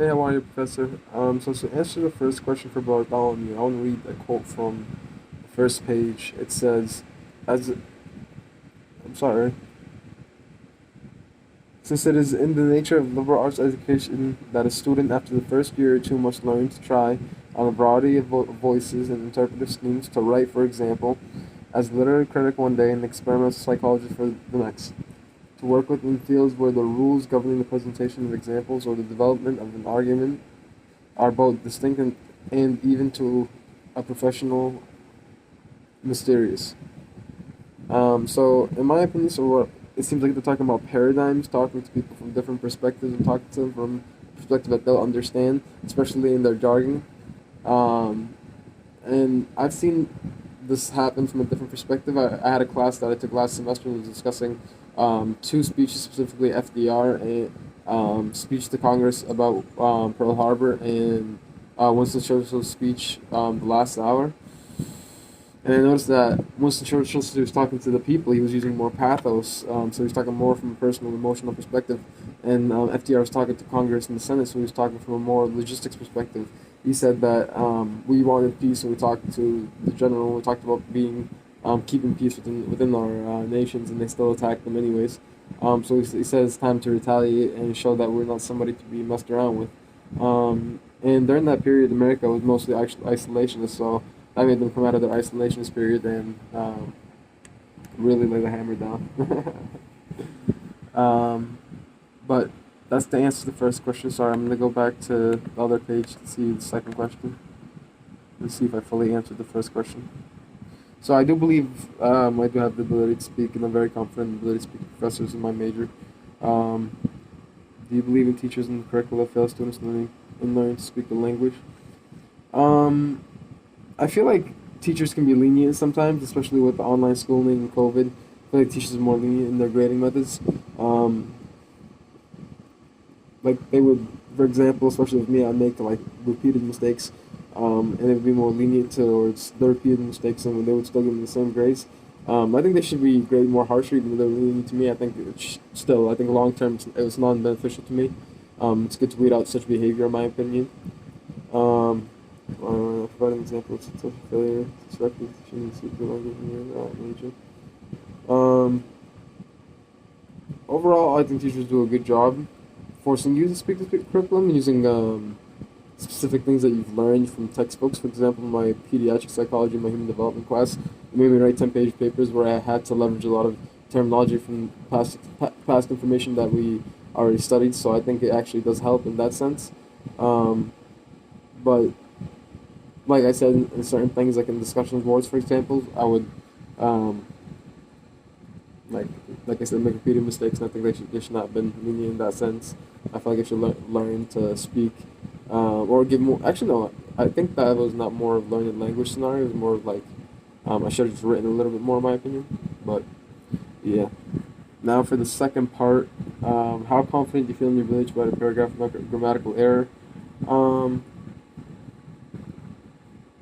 Hey, how are you, Professor? So to answer the first question for Bartholomew, I want to read a quote from the first page. It says, "As I'm sorry, since it is in the nature of liberal arts education that a student after the first year or two must learn to try on a variety of voices and interpretive schemes to write, for example, as a literary critic one day and experimental psychologist for the next." To work within fields where the rules governing the presentation of examples or the development of an argument are both distinct and even to a professional mysterious. So in my opinion, it seems like they're talking about paradigms, talking to people from different perspectives, and talking to them from a perspective that they'll understand, especially in their jargon. Um, and I've seen this happen from a different perspective. I had a class that I took last semester and was discussing two speeches, specifically FDR, a speech to Congress about Pearl Harbor, and Winston Churchill's speech, The Last Hour. And I noticed that Winston Churchill, he was talking to the people, he was using more pathos, so he was talking more from a personal, emotional perspective. And FDR was talking to Congress and the Senate, so he was talking from a more logistics perspective. He said that we wanted peace, and we talked to the general, we talked about keeping peace within our nations, and they still attacked them anyways. So he said it's time to retaliate and show that we're not somebody to be messed around with. And during that period, America was mostly isolationist, so that made them come out of their isolationist period and really lay the hammer down. um, but that's the answer to the first question. Sorry, I'm going to go back to the other page to see the second question and see if I fully answered the first question. So I do believe I do have the ability to speak, and I'm very confident in the ability to speak to professors in my major. Um, do you believe in teachers in the curriculum that fail students learning to speak the language? Um, I feel like teachers can be lenient sometimes, especially with the online schooling and COVID. I feel like teachers are more lenient in their grading methods. Um, like they would, for example, especially with me, I'd make like repeated mistakes, and it would be more lenient towards the repeated mistakes, and they would still give me the same grades. I think they should be graded more harshly, even though they're lenient to me. I think still, I think long term, it was non-beneficial to me. It's good to weed out such behavior, in my opinion. Um, provide an example of successful failure, disruptive teaching, secret language in your major. Um, Overall, I think teachers do a good job forcing you to speak the curriculum using specific things that you've learned from textbooks. For example, in my pediatric psychology, my human development class, they made me write 10-page papers where I had to leverage a lot of terminology from past information that we already studied. So I think it actually does help in that sense. Um, but like I said, in certain things, like in discussion boards, for example, I would um, like like I said, make repeated mistakes, and I think they should not have been lenient in that sense. I feel like I should learn to speak, or give more. Actually, no, I think that was not more of learning language scenario. It was more of like I should have just written a little bit more, in my opinion. But yeah. Now for the second part, how confident do you feel in your ability to write a paragraph without grammatical error? Um,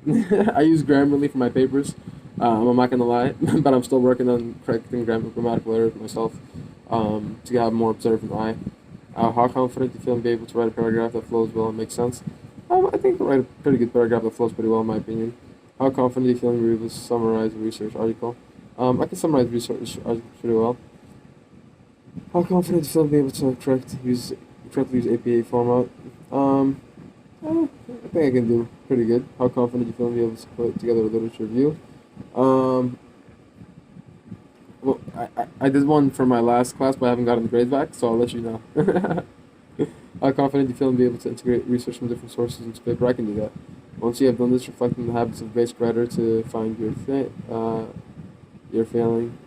I use Grammarly for my papers. I'm not gonna lie, but I'm still working on correcting grammatical errors myself to have a more observant eye. How confident do you feel in being able to write a paragraph that flows well and makes sense? I think I can write a pretty good paragraph that flows pretty well, in my opinion. How confident do you feel in being able to summarize a research article? I can summarize research articles pretty well. How confident do you feel in being able to correctly use APA format? Um, I think I can do pretty good. How confident do you feel in being able to put together a literature review? Um, I did one for my last class, but I haven't gotten the grades back, so I'll let you know. How confident do you feel in being able to integrate research from different sources into paper? I can do that. Once you have done this, reflect on the habits of a basic writer to find your failing.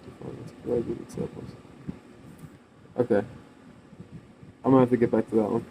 Very good examples. Okay, I'm gonna have to get back to that one.